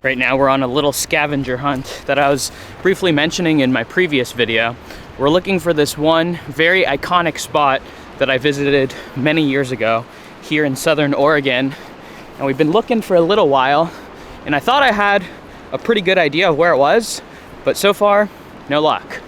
Right now we're on a little scavenger hunt that I was briefly mentioning in my previous video. We're looking for this one very iconic spot that I visited many years ago here in Southern Oregon. And we've been looking for a little while, and I thought I had a pretty good idea of where it was, but so far, no luck.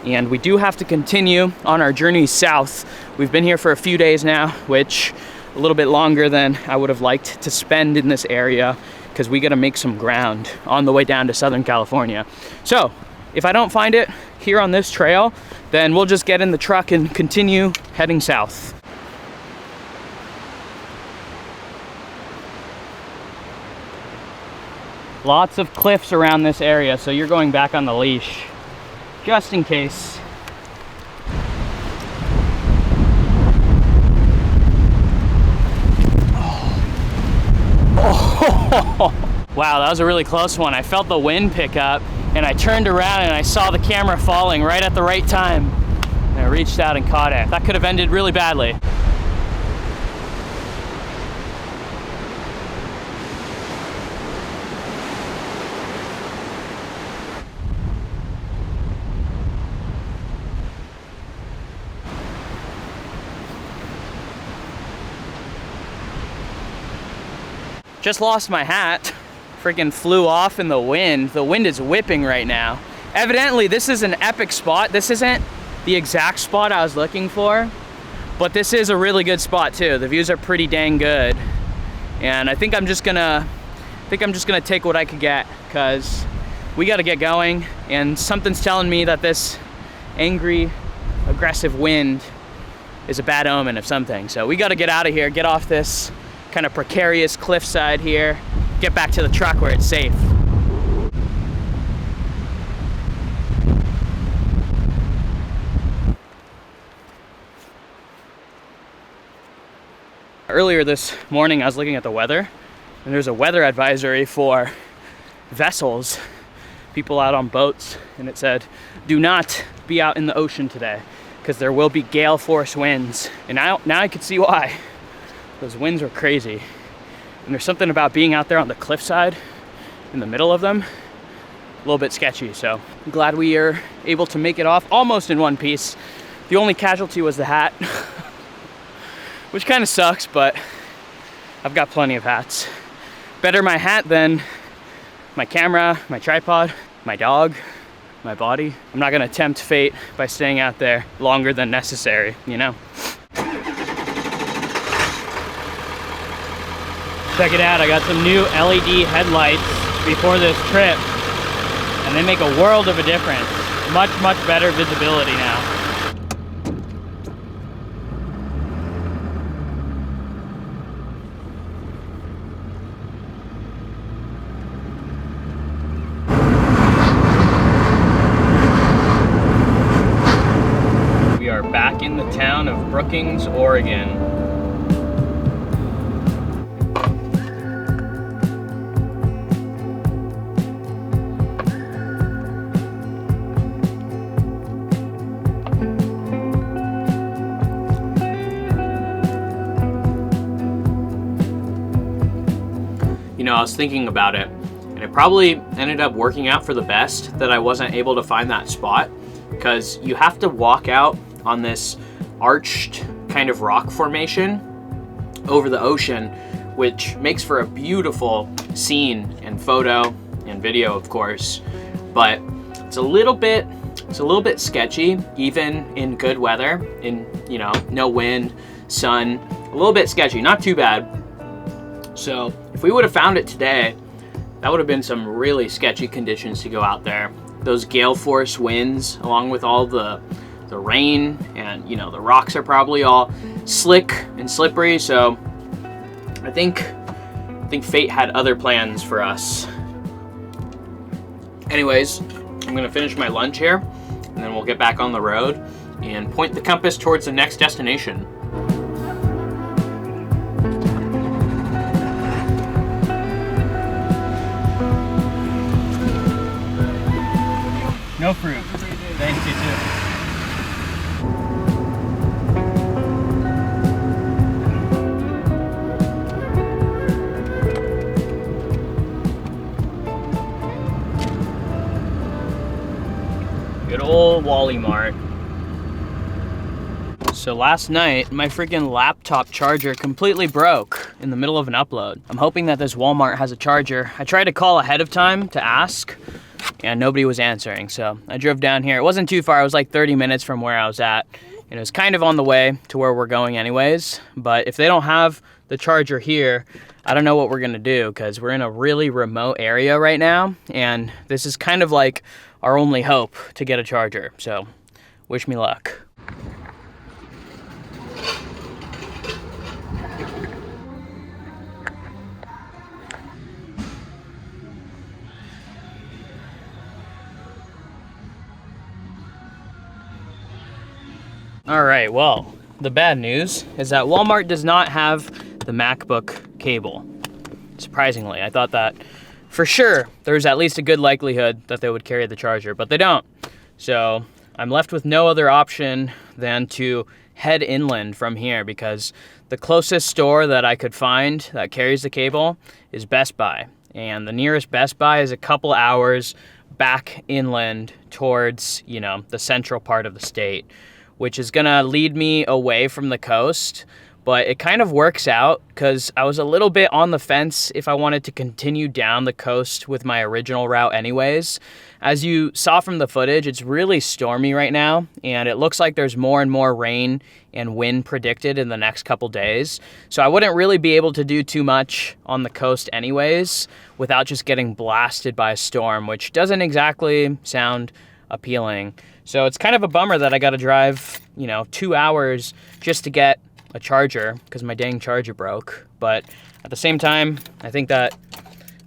And we do have to continue on our journey south. We've been here for a few days now, which a little bit longer than I would have liked to spend in this area, because we gotta make some ground on the way down to Southern California. So if I don't find it here on this trail, then we'll just get in the truck and continue heading south. Lots of cliffs around this area, so you're going back on the leash, just in case. Wow, that was a really close one. I felt the wind pick up, and I turned around and I saw the camera falling right at the right time. And I reached out and caught it. That could have ended really badly. Just lost my hat. Freaking flew off in the wind. The wind is whipping right now. Evidently, this is an epic spot. This isn't the exact spot I was looking for, but this is a really good spot too. The views are pretty dang good. And I think I'm just gonna take what I could get, because we gotta get going, and something's telling me that this angry, aggressive wind is a bad omen of something. So we gotta get out of here, get off this kind of precarious cliffside here, get back to the truck where it's safe. Earlier this morning I was looking at the weather, and there's a weather advisory for vessels, people out on boats, and it said, do not be out in the ocean today, because there will be gale force winds. And now I can see why. Those winds were crazy. And there's something about being out there on the cliffside in the middle of them, a little bit sketchy. So I'm glad we are able to make it off almost in one piece. The only casualty was the hat, which kind of sucks, but I've got plenty of hats. Better my hat than my camera, my tripod, my dog, my body. I'm not gonna tempt fate by staying out there longer than necessary, you know? Check it out, I got some new LED headlights before this trip, and they make a world of a difference. Much, much better visibility now. We are back in the town of Brookings, Oregon. know, I was thinking about it, and it probably ended up working out for the best that I wasn't able to find that spot, because you have to walk out on this arched kind of rock formation over the ocean, which makes for a beautiful scene and photo and video, of course, but it's a little bit sketchy, even in good weather, in, you know, no wind, sun, a little bit sketchy, not too bad. So if we would have found it today, that would have been some really sketchy conditions to go out there. Those gale force winds, along with all the rain, and, you know, the rocks are probably all slick and slippery. So I think fate had other plans for us. Anyways, I'm gonna finish my lunch here, and then we'll get back on the road and point the compass towards the next destination. No fruit. Thanks, you too. Good old Wally Mart. So last night, my freaking laptop charger completely broke in the middle of an upload. I'm hoping that this Walmart has a charger. I tried to call ahead of time to ask, and nobody was answering. So I drove down here. It wasn't too far. It was like 30 minutes from where I was at. And it was kind of on the way to where we're going anyways. But if they don't have the charger here, I don't know what we're gonna do, because we're in a really remote area right now. And this is kind of like our only hope to get a charger. So wish me luck. All right, well, the bad news is that Walmart does not have the MacBook cable. Surprisingly, I thought that for sure there's at least a good likelihood that they would carry the charger, but they don't. So I'm left with no other option than to head inland from here, because the closest store that I could find that carries the cable is Best Buy. And the nearest Best Buy is a couple hours back inland towards, you know, the central part of the state, which is gonna lead me away from the coast. But it kind of works out, because I was a little bit on the fence if I wanted to continue down the coast with my original route anyways. As you saw from the footage, it's really stormy right now, and it looks like there's more and more rain and wind predicted in the next couple days. So I wouldn't really be able to do too much on the coast anyways without just getting blasted by a storm, which doesn't exactly sound appealing. So it's kind of a bummer that I got to drive, you know, 2 hours just to get a charger, because my dang charger broke. But at the same time, I think that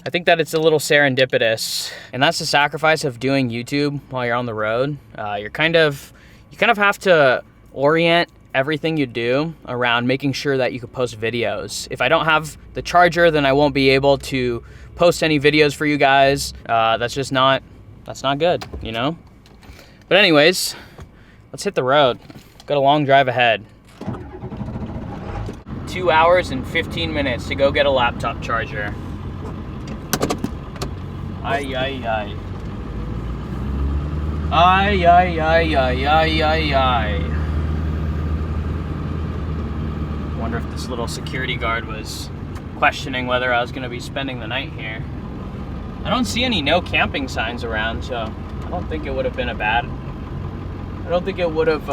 it's a little serendipitous, and that's the sacrifice of doing YouTube while you're on the road. You kind of have to orient everything you do around making sure that you can post videos. If I don't have the charger, then I won't be able to post any videos for you guys. That's not good, you know? But anyways, let's hit the road. Got a long drive ahead. 2 hours and 15 minutes to go get a laptop charger. Ay, ay, ay. Ay, ay, ay, ay, ay, ay, ay. Wonder if this little security guard was questioning whether I was going to be spending the night here. I don't see any no camping signs around, so I don't think it would have been I don't think it would have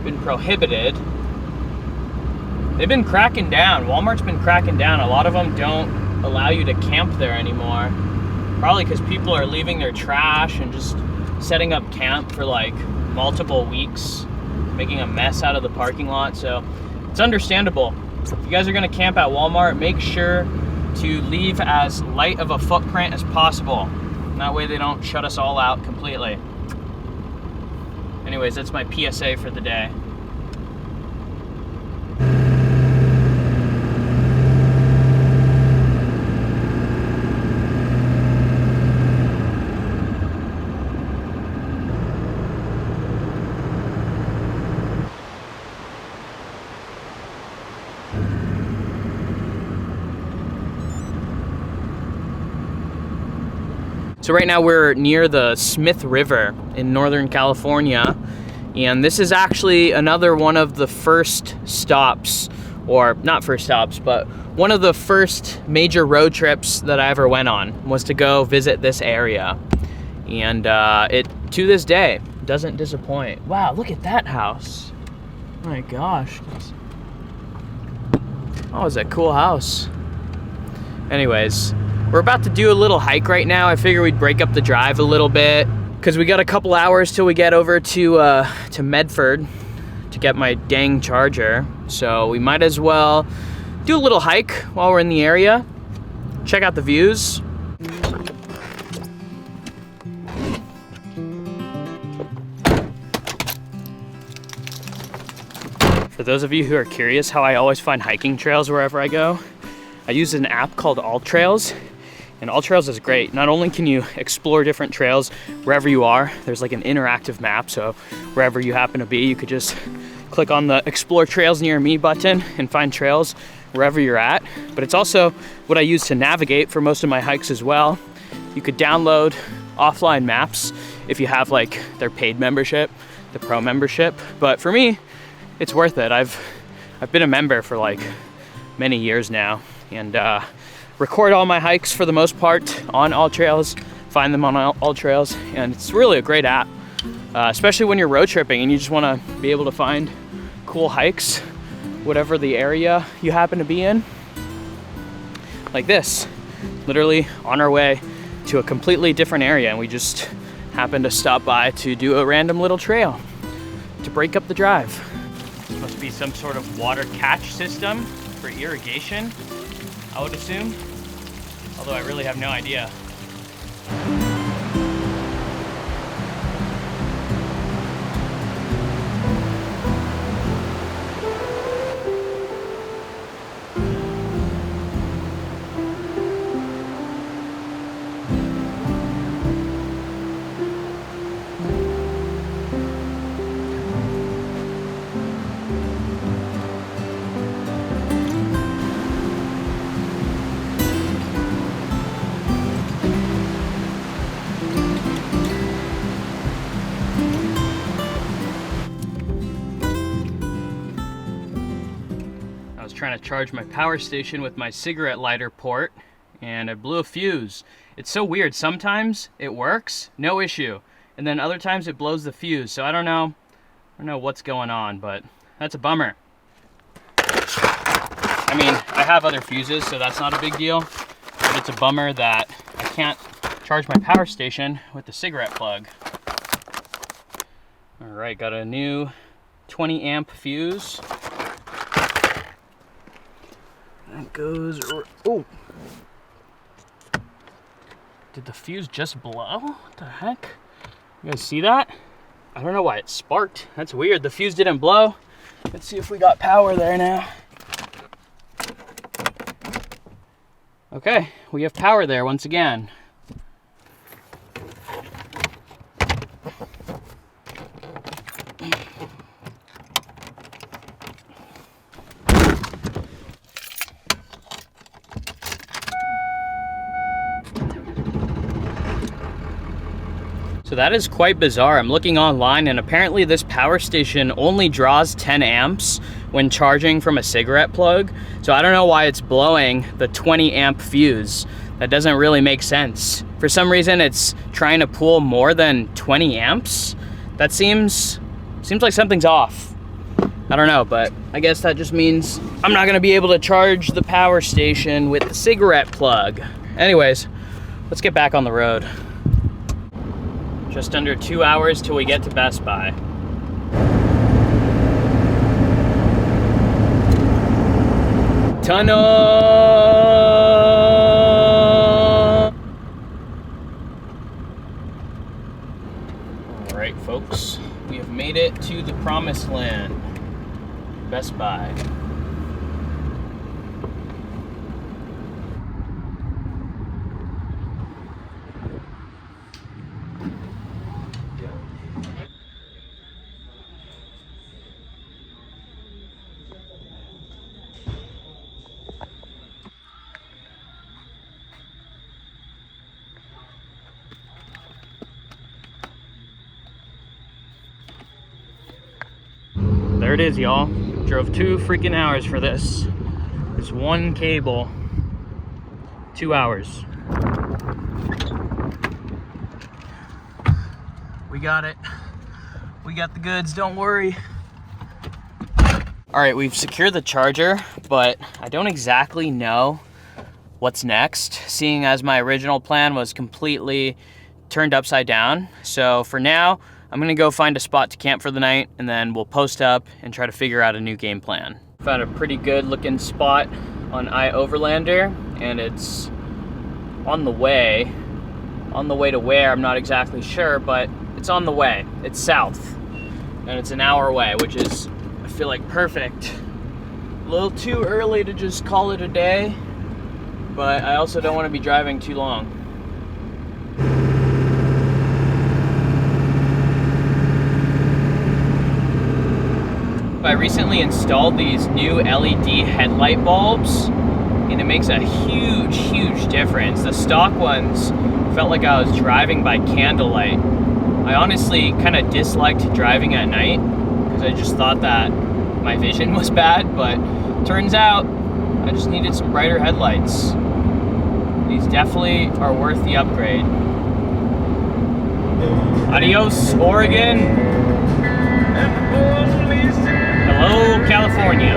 been prohibited. They've been cracking down. Walmart's been cracking down. A lot of them don't allow you to camp there anymore. Probably because people are leaving their trash and just setting up camp for like multiple weeks, making a mess out of the parking lot. So it's understandable. If you guys are gonna camp at Walmart, make sure to leave as light of a footprint as possible. And that way they don't shut us all out completely. Anyways, that's my PSA for the day. So right now we're near the Smith River in Northern California, and this is actually another one of the first stops, or not first stops, but one of the first major road trips that I ever went on was to go visit this area. And it, to this day, doesn't disappoint. Wow, look at that house. Oh my gosh. Oh, it's a cool house. Anyways, we're about to do a little hike right now. I figure we'd break up the drive a little bit because we got a couple hours till we get over to Medford to get my dang charger. So we might as well do a little hike while we're in the area. Check out the views. For those of you who are curious how I always find hiking trails wherever I go, I use an app called All Trails, and All Trails is great. Not only can you explore different trails wherever you are, there's like an interactive map, so wherever you happen to be, you could just click on the Explore Trails Near Me button and find trails wherever you're at. But it's also what I use to navigate for most of my hikes as well. You could download offline maps if you have like their paid membership, the pro membership. But for me, it's worth it. I've been a member for like many years now, and record all my hikes for the most part on All Trails, find them on All Trails, and it's really a great app, especially when you're road tripping and you just want to be able to find cool hikes, whatever the area you happen to be in. Like this, literally on our way to a completely different area, and we just happened to stop by to do a random little trail to break up the drive. Must be some sort of water catch system for irrigation, I would assume, although I really have no idea. Trying to charge my power station with my cigarette lighter port, and I blew a fuse. It's so weird. Sometimes it works, no issue, and then other times it blows the fuse. So I don't know what's going on, but that's a bummer. I mean, I have other fuses, so that's not a big deal, but it's a bummer that I can't charge my power station with the cigarette plug. All right, got a new 20 amp fuse. That goes, oh. Did the fuse just blow? What the heck? You guys see that? I don't know why it sparked. That's weird. The fuse didn't blow. Let's see if we got power there now. Okay, we have power there once again. So that is quite bizarre. I'm looking online, and apparently this power station only draws 10 amps when charging from a cigarette plug. So I don't know why it's blowing the 20 amp fuse. That doesn't really make sense. For some reason, it's trying to pull more than 20 amps. That seems like something's off. I don't know, but I guess that just means I'm not gonna be able to charge the power station with the cigarette plug. Anyways, let's get back on the road. Just under 2 hours till we get to Best Buy. Tunnel! All right, folks, we have made it to the promised land, Best Buy. there it is, y'all. Drove 2 freaking hours for this. This one cable. 2 hours. We got it. We got the goods, don't worry. All right, we've secured the charger, but I don't exactly know what's next, seeing as my original plan was completely turned upside down. So for now, I'm gonna go find a spot to camp for the night, and then we'll post up and try to figure out a new game plan. Found a pretty good looking spot on iOverlander, and it's on the way. On the way to where, I'm not exactly sure, but it's on the way. It's south, and it's an hour away, which is, I feel like, perfect. A little too early to just call it a day, but I also don't want to be driving too long. I recently installed these new LED headlight bulbs, and it makes a huge, huge difference. The stock ones felt like I was driving by candlelight. I honestly kind of disliked driving at night because I just thought that my vision was bad, but turns out I just needed some brighter headlights. These definitely are worth the upgrade. Adios, Oregon. Hello, California.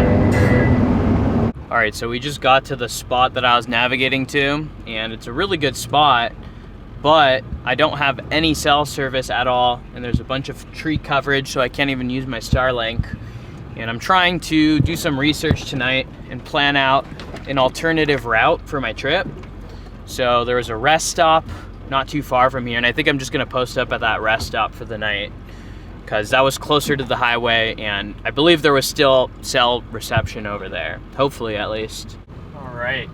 All right, so we just got to the spot that I was navigating to, and it's a really good spot, but I don't have any cell service at all, and there's a bunch of tree coverage, so I can't even use my Starlink. And I'm trying to do some research tonight and plan out an alternative route for my trip. So there was a rest stop not too far from here, and I think I'm just gonna post up at that rest stop for the night because that was closer to the highway, and I believe there was still cell reception over there, hopefully at least. All right,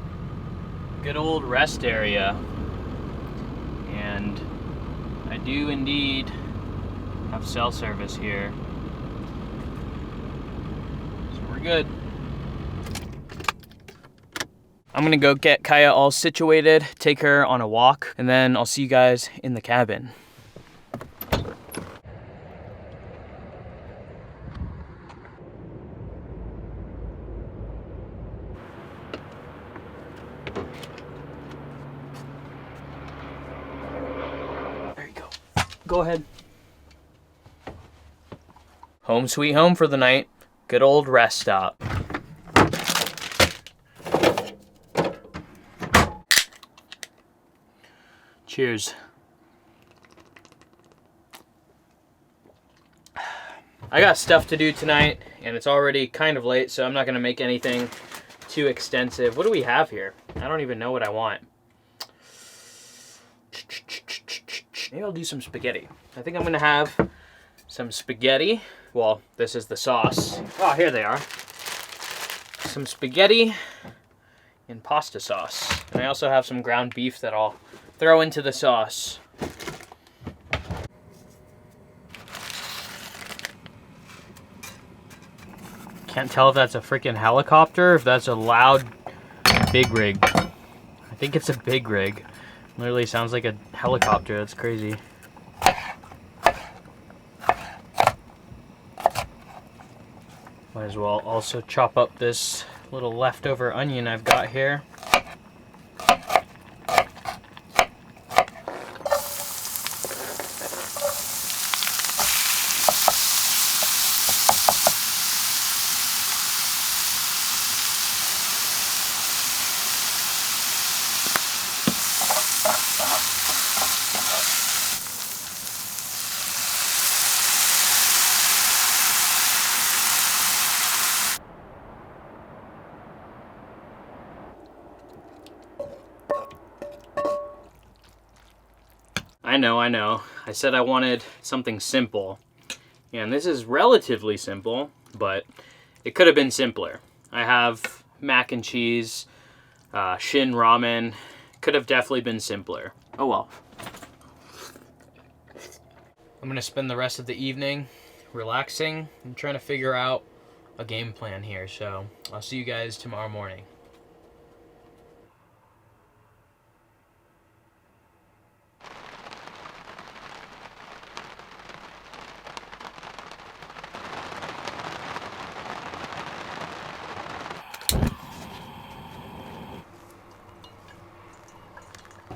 good old rest area. And I do indeed have cell service here. So we're good. I'm gonna go get Kaya all situated, take her on a walk, and then I'll see you guys in the cabin. There you go. Go ahead. Home sweet home for the night. Good old rest stop. Cheers. I got stuff to do tonight, and it's already kind of late, so I'm not gonna make anything too extensive. What do we have here? I don't even know what I want. Maybe I'll do some spaghetti. I think I'm gonna have some spaghetti. Well, this is the sauce. Oh, here they are. Some spaghetti and pasta sauce. And I also have some ground beef that I'll throw into the sauce. Can't tell if that's a freaking helicopter or if that's a loud big rig. I think it's a big rig. Literally sounds like a helicopter. That's crazy. Might as well also chop up this little leftover onion I've got here. I know. I said I wanted something simple, and this is relatively simple, but it could have been simpler. I have mac and cheese, shin ramen. Could have definitely been simpler. Oh well. I'm gonna spend the rest of the evening relaxing and trying to figure out a game plan here, so I'll see you guys tomorrow morning.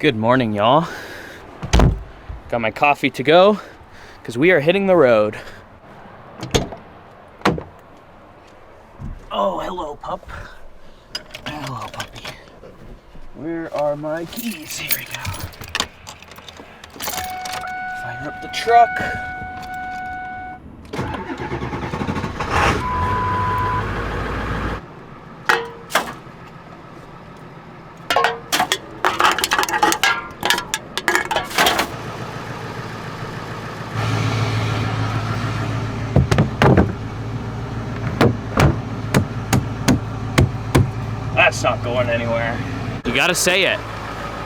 Good morning, y'all. Got my coffee to go because we are hitting the road. Oh, hello, pup. Hello, puppy. Where are my keys? Here we go. Fire up the truck. That's not going anywhere. You gotta say it.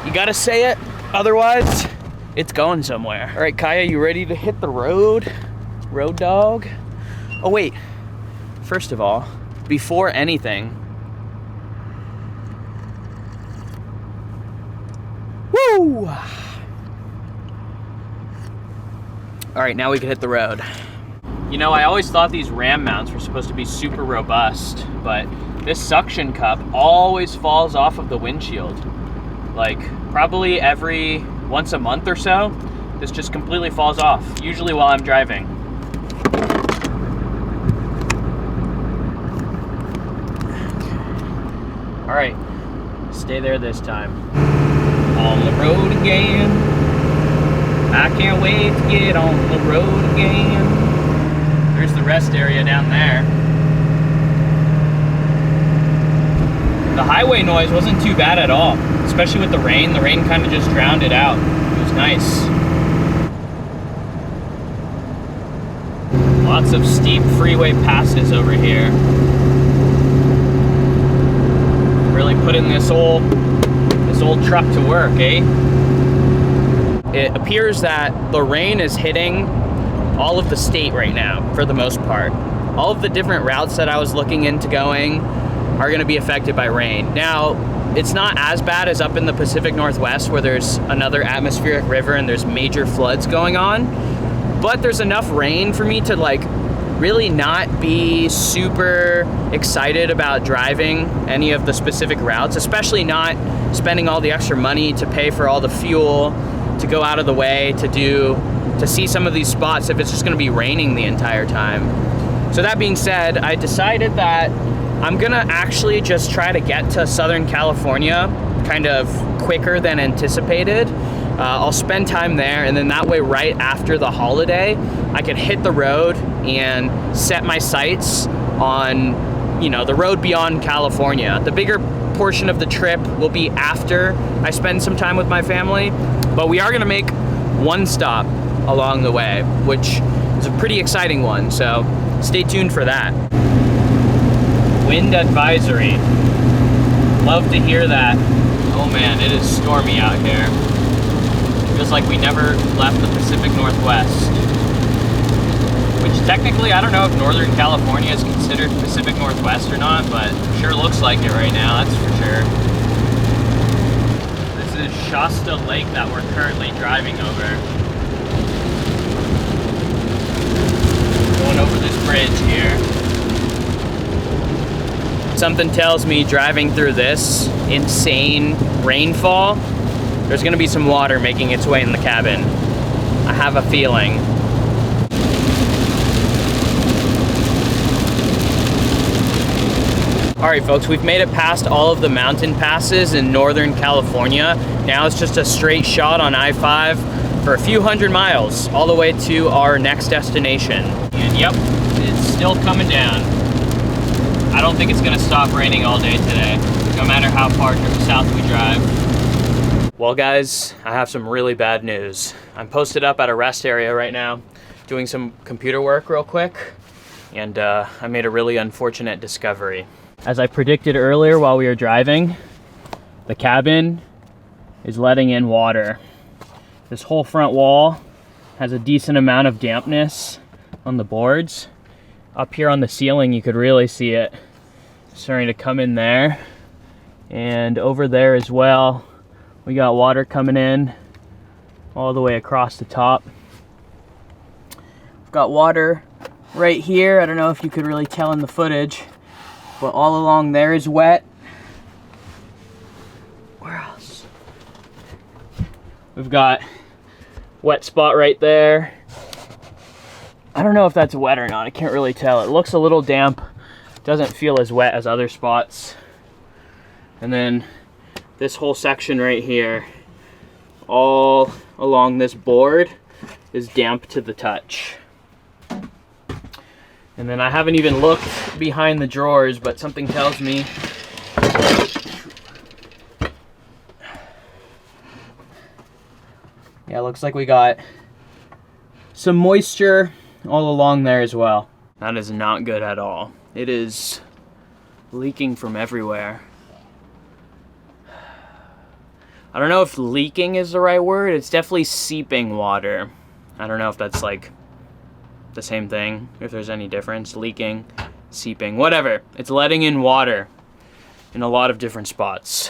You gotta say it, otherwise it's going somewhere. All right, Kaya, you ready to hit the road? Road dog? Oh wait, first of all, before anything, woo! All right, now we can hit the road. You know, I always thought these ram mounts were supposed to be super robust, but this suction cup always falls off of the windshield. Like, probably once a month or so, this just completely falls off, usually while I'm driving. All right, stay there this time. On the road again. I can't wait to get on the road again. There's the rest area down there. The highway noise wasn't too bad at all, especially with the rain. The rain kind of just drowned it out. It was nice. Lots of steep freeway passes over here. Really putting this old truck to work, eh? It appears that the rain is hitting all of the state right now, for the most part. All of the different routes that I was looking into going are gonna be affected by rain. Now, it's not as bad as up in the Pacific Northwest where there's another atmospheric river and there's major floods going on, but there's enough rain for me to like really not be super excited about driving any of the specific routes, especially not spending all the extra money to pay for all the fuel, to go out of the way to see some of these spots if it's just gonna be raining the entire time. So that being said, I decided that I'm gonna actually just try to get to Southern California kind of quicker than anticipated. I'll spend time there, and then that way right after the holiday, I could hit the road and set my sights on, you know, the road beyond California. The bigger portion of the trip will be after I spend some time with my family, but we are gonna make one stop along the way, which is a pretty exciting one, so stay tuned for that. Wind advisory. Love to hear that. Oh man, it is stormy out here. Feels like we never left the Pacific Northwest. Which technically, I don't know if Northern California is considered Pacific Northwest or not, but sure looks like it right now, that's for sure. This is Shasta Lake that we're currently driving over. Going over this bridge here. Something tells me driving through this insane rainfall, there's gonna be some water making its way in the cabin. I have a feeling. All right, folks, we've made it past all of the mountain passes in Northern California. Now it's just a straight shot on I-5 for a few hundred miles, all the way to our next destination. And yep, it's still coming down. I don't think it's gonna stop raining all day today, no matter how far south we drive. Well guys, I have some really bad news. I'm posted up at a rest area right now, doing some computer work real quick, and I made a really unfortunate discovery. As I predicted earlier while we were driving, the cabin is letting in water. This whole front wall has a decent amount of dampness on the boards. Up here on the ceiling, you could really see it starting to come in there. And over there as well, we got water coming in all the way across the top. We've got water right here. I don't know if you could really tell in the footage, but all along there is wet. Where else? We've got wet spot right there. I don't know if that's wet or not. I can't really tell. It looks a little damp. Doesn't feel as wet as other spots. And then this whole section right here, all along this board, is damp to the touch. And then I haven't even looked behind the drawers, but something tells me yeah, looks like we got some moisture all along there as well. That is not good at all. It is leaking from everywhere. I don't know if leaking is the right word. It's definitely seeping water. I don't know if that's like the same thing, if there's any difference. Leaking, seeping, whatever. It's letting in water in a lot of different spots.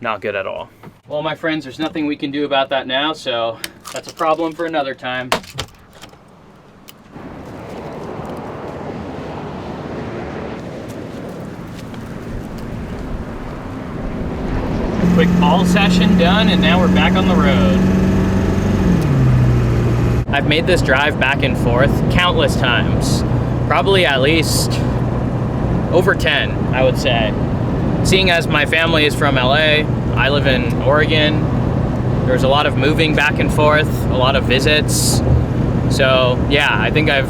Not good at all. Well, my friends, there's nothing we can do about that now, so that's a problem for another time. Quick ball session done, and now we're back on the road. I've made this drive back and forth countless times. Probably at least over 10, I would say. Seeing as my family is from LA, I live in Oregon, there's a lot of moving back and forth, a lot of visits. So yeah, I think I've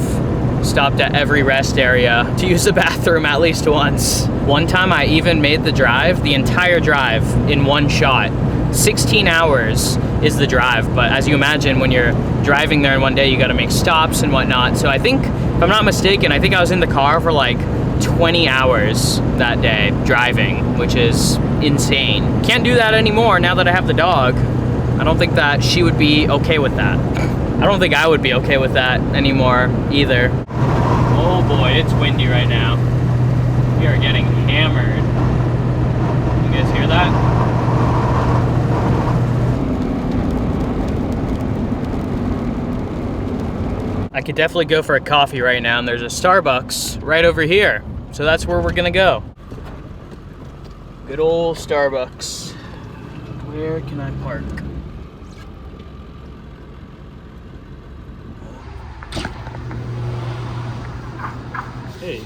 stopped at every rest area to use the bathroom at least once. One time I even made the drive, the entire drive, in one shot. 16 hours is the drive, but as you imagine, when you're driving there in one day, you gotta make stops and whatnot. So I think, if I'm not mistaken, I think I was in the car for like 20 hours that day driving, which is insane. Can't do that anymore now that I have the dog. I don't think that she would be okay with that. I don't think I would be okay with that anymore either. Oh boy, it's windy right now. We are getting hammered. You guys hear that? I could definitely go for a coffee right now, and there's a Starbucks right over here. So that's where we're gonna go. Good old Starbucks. Where can I park? Hey,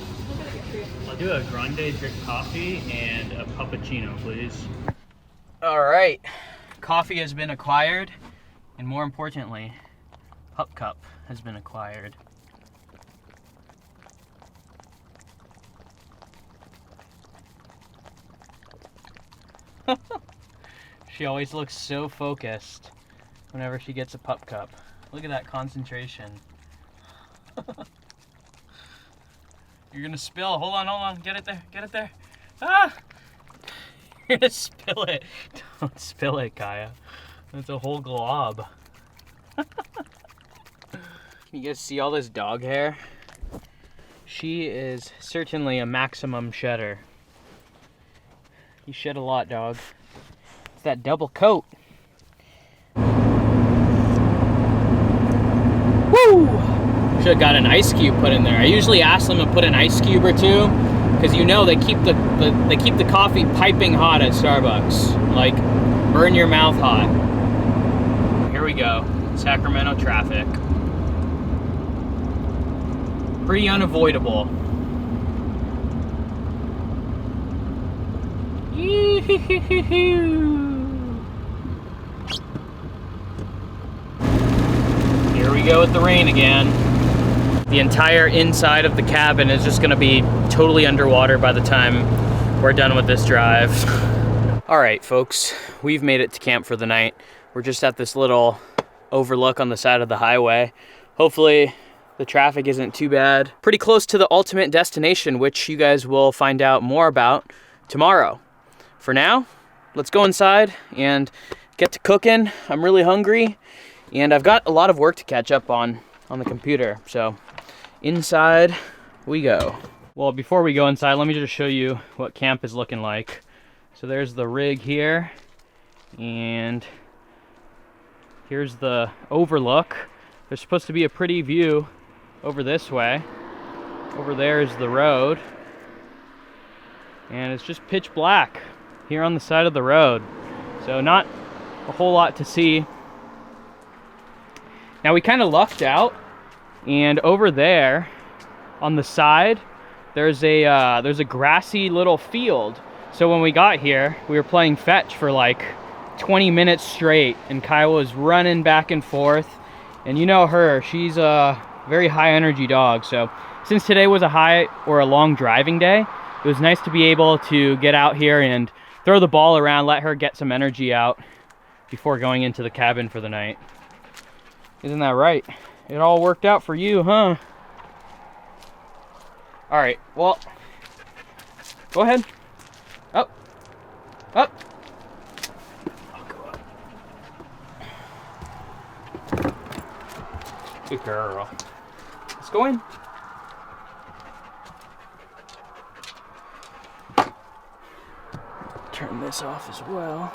I'll do a grande drip coffee and a puppuccino, please. All right, coffee has been acquired, and more importantly, Pup Cup has been acquired. She always looks so focused whenever she gets a Pup Cup. Look at that concentration. You're gonna spill. Hold on. Get it there. Ah! You're gonna spill it. Don't spill it, Kaya. That's a whole glob. Can you guys see all this dog hair? She is certainly a maximum shedder. You shed a lot, dog. It's that double coat. Woo! Should have got an ice cube put in there. I usually ask them to put an ice cube or two, because you know they keep the coffee piping hot at Starbucks. Like, burn your mouth hot. Here we go. Sacramento traffic. Pretty unavoidable. Here we go with the rain again. The entire inside of the cabin is just gonna be totally underwater by the time we're done with this drive. All right, folks, we've made it to camp for the night. We're just at this little overlook on the side of the highway. Hopefully the traffic isn't too bad. Pretty close to the ultimate destination, which you guys will find out more about tomorrow. For now, let's go inside and get to cooking. I'm really hungry, and I've got a lot of work to catch up on the computer. So inside we go. Well, before we go inside, let me just show you what camp is looking like. So there's the rig here, and here's the overlook. There's supposed to be a pretty view over this way. Over there is the road, and it's just pitch black here on the side of the road. So not a whole lot to see. Now we kind of lucked out, and over there on the side, there's a grassy little field. So when we got here, we were playing fetch for like 20 minutes straight, and Kyle was running back and forth. And you know her, she's a very high energy dog. So since today was a long driving day, it was nice to be able to get out here and throw the ball around, let her get some energy out before going into the cabin for the night. Isn't that right? It all worked out for you, huh? All right, well, go ahead. Up, up. I'll go up. Good girl. Let's go in. Turn this off as well.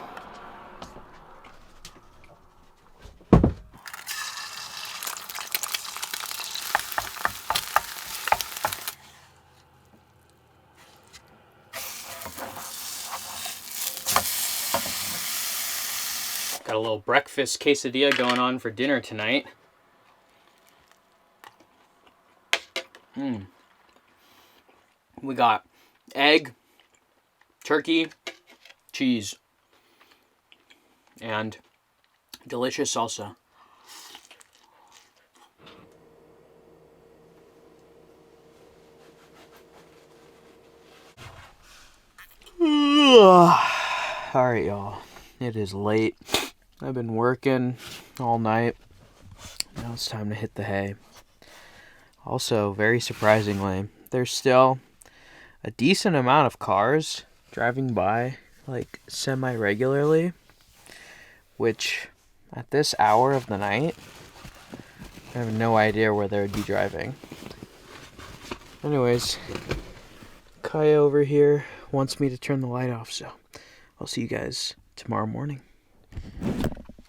Got a little breakfast quesadilla going on for dinner tonight. We got egg, turkey, cheese, and delicious salsa. Alright, y'all. It is late. I've been working all night. Now it's time to hit the hay. Also, very surprisingly, there's still a decent amount of cars driving by, like, semi-regularly, which, at this hour of the night, I have no idea where they would be driving. Anyways, Kaya over here wants me to turn the light off, so I'll see you guys tomorrow morning.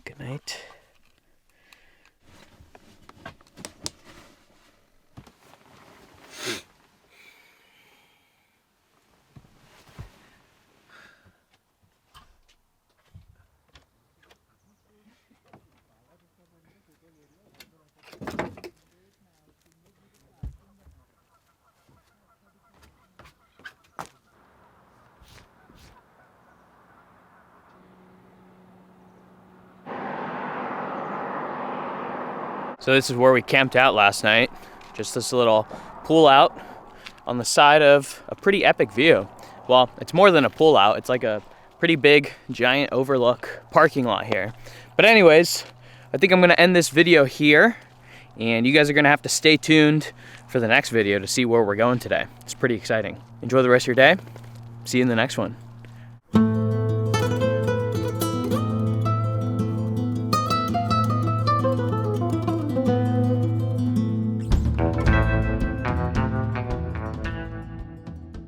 Good night. So this is where we camped out last night. Just this little pool out on the side of a pretty epic view. Well, it's more than a pool out. It's like a pretty big, giant overlook parking lot here. But anyways, I think I'm gonna end this video here, and you guys are gonna have to stay tuned for the next video to see where we're going today. It's pretty exciting. Enjoy the rest of your day. See you in the next one.